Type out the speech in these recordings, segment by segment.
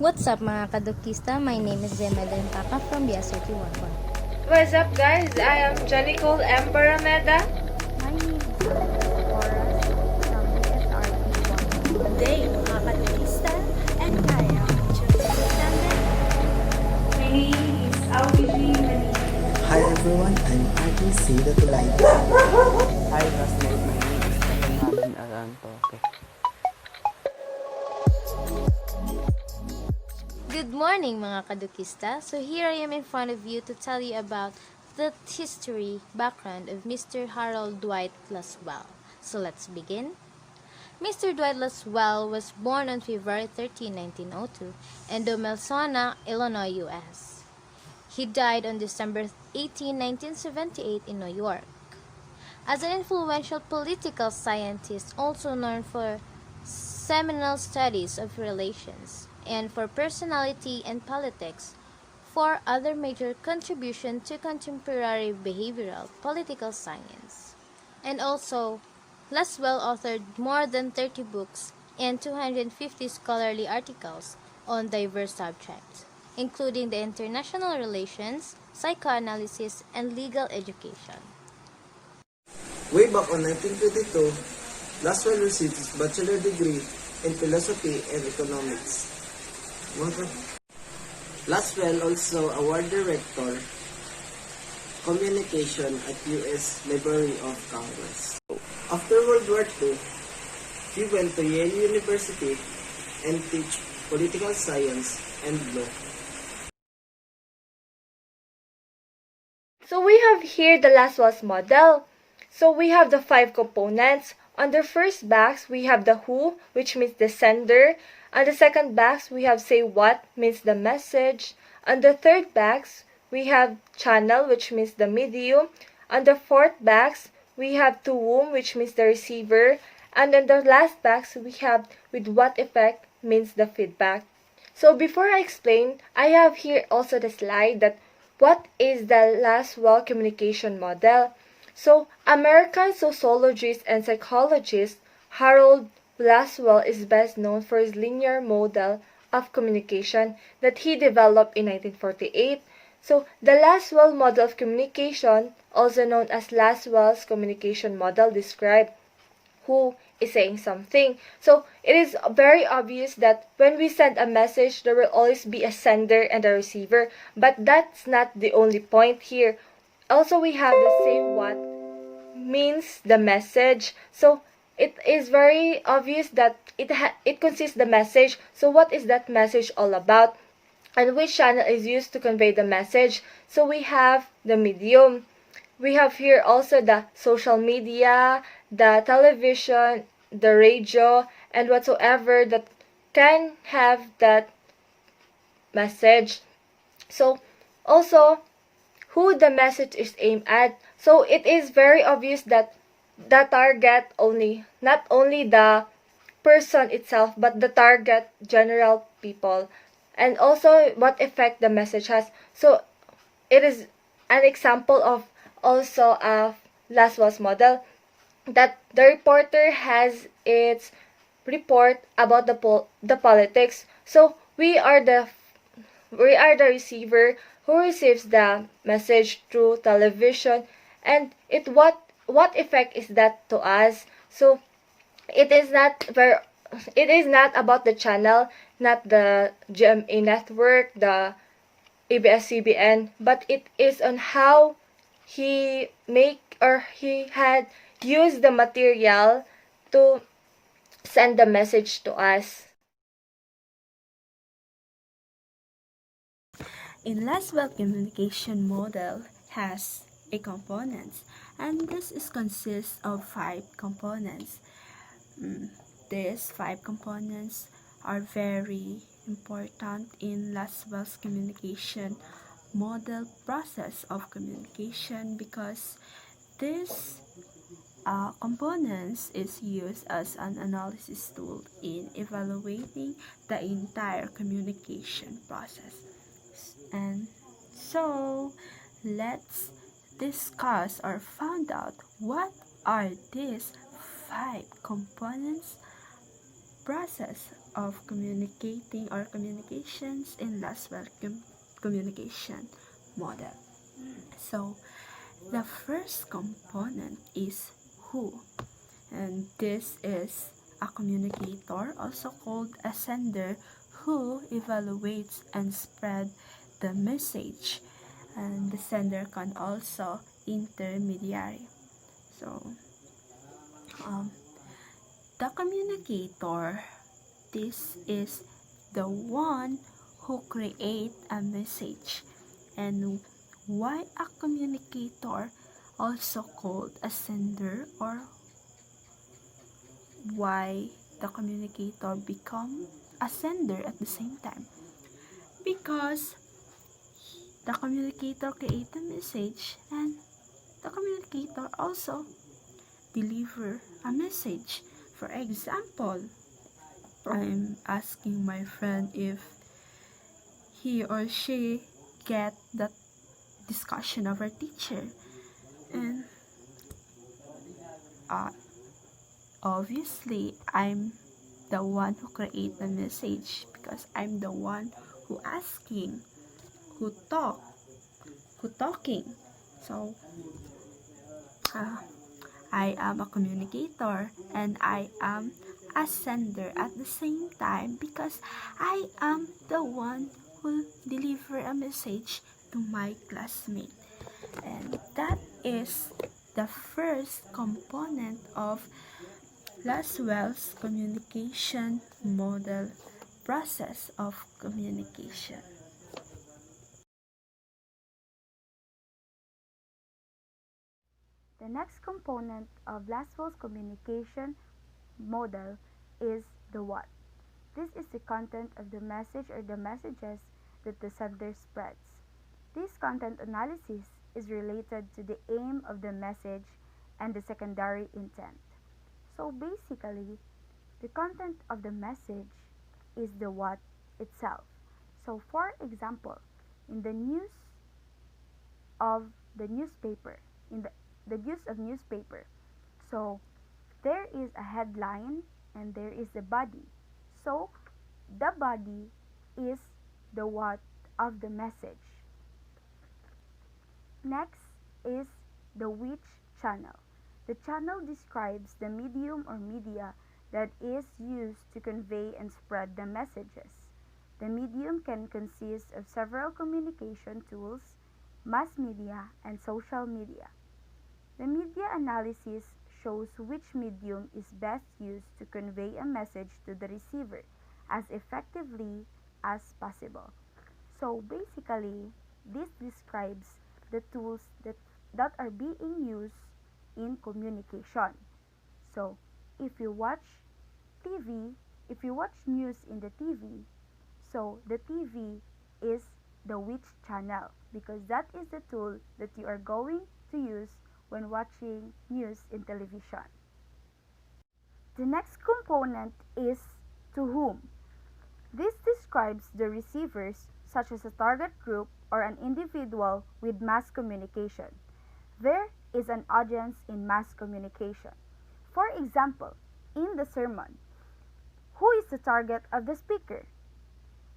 What's up mga kadukista? My name is Zemeline Papa from BS31. What's up guys? I am Jenny Cole Emperameda. My name is Horace from BSRT1. Today, mga kadukista, and I am Joseph Sander. My name is Audrey Manila. Hi everyone, I'm Arthur Seda Tulay. Hi classmate, my name is Stephen Marvin Aranto. Good morning mga kadukista. So here I am in front of you to tell you about the history background of Mr. Harold Dwight Lasswell. So let's begin. Mr. Dwight Lasswell was born on February 13, 1902 in Domelsona, Illinois, U.S. He died on December 18, 1978 in New York. As an influential political scientist, also known for seminal studies of relations and for personality and politics, for other major contribution to contemporary behavioral political science. And also, Lasswell authored more than 30 books and 250 scholarly articles on diverse subjects, including the international relations, psychoanalysis, and legal education. Way back on 1922, Lasswell received his bachelor degree in philosophy and economics. Lasswell also award director communication at U.S. Library of Congress. After World War II, he went to Yale University and teach political science and law. So we have here the Lasswell's model. So we have the 5 components. On the first box, we have the who, which means the sender. On the second box, we have say what, means the message. On the third box, we have channel, which means the medium. On the fourth box, we have to whom, which means the receiver. And then the last box, we have with what effect, means the feedback. So before I explain, I have here also the slide that what is the Lasswell communication model. So American sociologist and psychologist Harold Lasswell is best known for his linear model of communication that he developed in 1948. So the Lasswell model of communication, also known as Lasswell's communication model, describes who is saying something. So it is very obvious that when we send a message, there will always be a sender and a receiver, but that's not the only point here. Also, we have the say what means the message. So it is very obvious that it consists the message. So what is that message all about? And which channel is used to convey the message? So we have the medium. We have here also the social media, the television, the radio, and whatsoever that can have that message. So also who the message is aimed at. So it is very obvious that the target not only the person itself, but the target general people, and also what effect the message has. So it is an example of also a Lasswell's model that the reporter has its report about the politics. So we are the receiver who receives the message through television, and what effect is that to us. So it is not about the channel, not the GMA network, the ABS-CBN, but it is on how he had used the material to send the message to us. In Lasswell communication model has a components, and consists of 5 components. These 5 components are very important in Lasswell's communication model process of communication because this components is used as an analysis tool in evaluating the entire communication process. And so let's discuss or find out what are these 5 components process of communicating or communications in Lasswell communication model. So, the first component is who, and this is a communicator, also called a sender, who evaluates and spread the message, and the sender can also intermediary. So, the communicator, this is the one who create a message. And why a communicator, also called a sender, or why the communicator become a sender at the same time? Because the communicator create a message and the communicator also deliver a message. For example, I'm asking my friend if he or she get the discussion of our teacher, and obviously I'm the one who create the message because I'm the one who asking, who talking. So I am a communicator and I am a sender at the same time because I am the one who deliver a message to my classmate. And that is the first component of Lasswell's communication model process of communication. The next component of Lasswell's communication model is the what. This is the content of the message or the messages that the sender spreads. This content analysis is related to the aim of the message and the secondary intent. So basically, the content of the message is the what itself. So for example, in the news of the newspaper, in the use of newspaper, so there is a headline and there is the body. So the body is the what of the message. Next is the which channel. The channel describes the medium or media that is used to convey and spread the messages. The medium can consist of several communication tools, mass media, and social media. The media analysis shows which medium is best used to convey a message to the receiver as effectively as possible. So basically, this describes the tools that are being used in communication. So if you watch TV, if you watch news in the TV, so the TV is the which channel because that is the tool that you are going to use when watching news in television. The next component is to whom. This describes the receivers such as a target group or an individual with mass communication. There is an audience in mass communication. For example, in the sermon, who is the target of the speaker?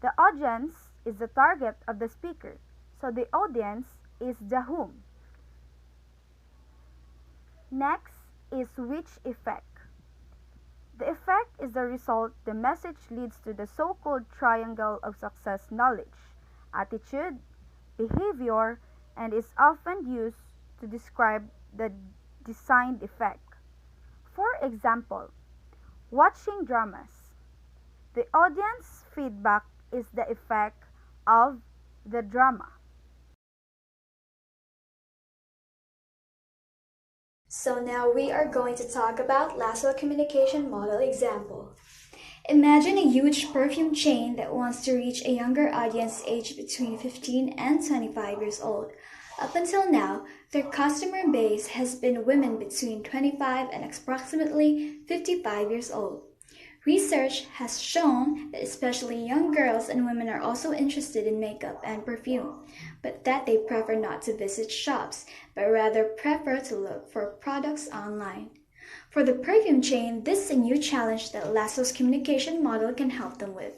The audience is the target of the speaker, so the audience is the whom. Next is which effect. The effect is the result the message leads to the so-called triangle of success: knowledge, attitude, behavior, and is often used to describe the designed effect. For example, watching dramas. The audience feedback is the effect of the drama. So now we are going to talk about Lasswell communication model example. Imagine a huge perfume chain that wants to reach a younger audience aged between 15 and 25 years old. Up until now, their customer base has been women between 25 and approximately 55 years old. Research has shown that especially young girls and women are also interested in makeup and perfume, but that they prefer not to visit shops, but rather prefer to look for products online. For the perfume chain, this is a new challenge that Lasswell's communication model can help them with.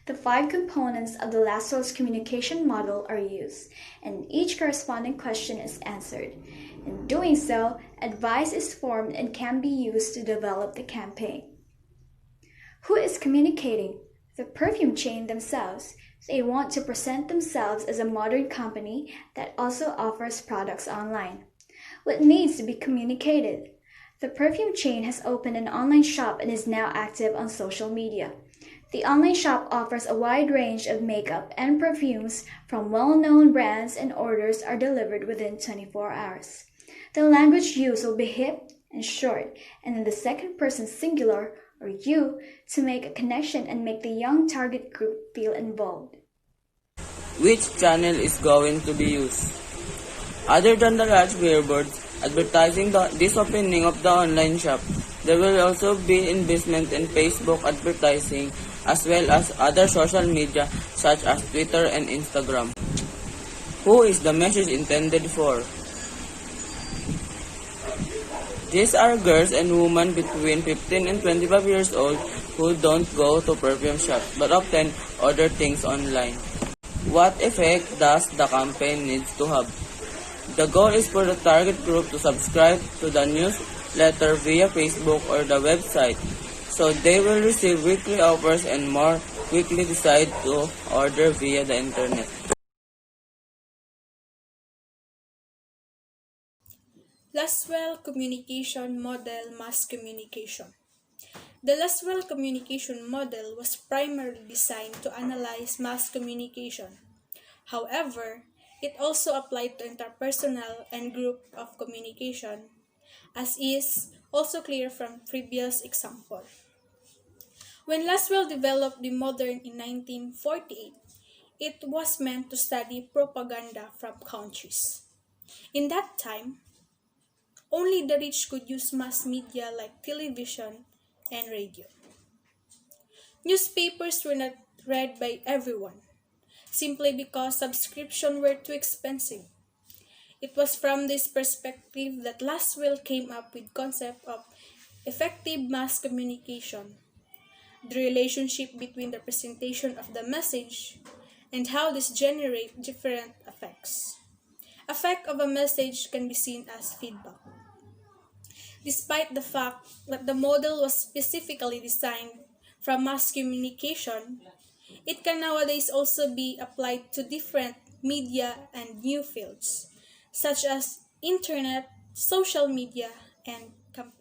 The 5 components of the Lasswell's communication model are used, and each corresponding question is answered. In doing so, advice is formed and can be used to develop the campaign. Who is communicating? The perfume chain themselves. They want to present themselves as a modern company that also offers products online. What needs to be communicated? The perfume chain has opened an online shop and is now active on social media. The online shop offers a wide range of makeup and perfumes from well-known brands, and orders are delivered within 24 hours. The language used will be hip and short, and in the second person singular, or you, to make a connection and make the young target group feel involved. Which channel is going to be used? Other than the large billboards advertising this opening of the online shop, there will also be investment in Facebook advertising as well as other social media such as Twitter and Instagram. Who is the message intended for? These are girls and women between 15 and 25 years old who don't go to perfume shops but often order things online. What effect does the campaign need to have? The goal is for the target group to subscribe to the newsletter via Facebook or the website, so they will receive weekly offers and more quickly decide to order via the internet. Lasswell Communication Model Mass Communication. The Lasswell communication model was primarily designed to analyze mass communication. However, it also applied to interpersonal and group of communication, as is also clear from previous example. When Lasswell developed the model in 1948, it was meant to study propaganda from countries. In that time, only the rich could use mass media like television and radio. Newspapers were not read by everyone, simply because subscriptions were too expensive. It was from this perspective that Lasswell came up with the concept of effective mass communication, the relationship between the presentation of the message and how this generates different effects. Effect of a message can be seen as feedback. Despite the fact that the model was specifically designed for mass communication, it can nowadays also be applied to different media and new fields, such as internet, social media, and campaign.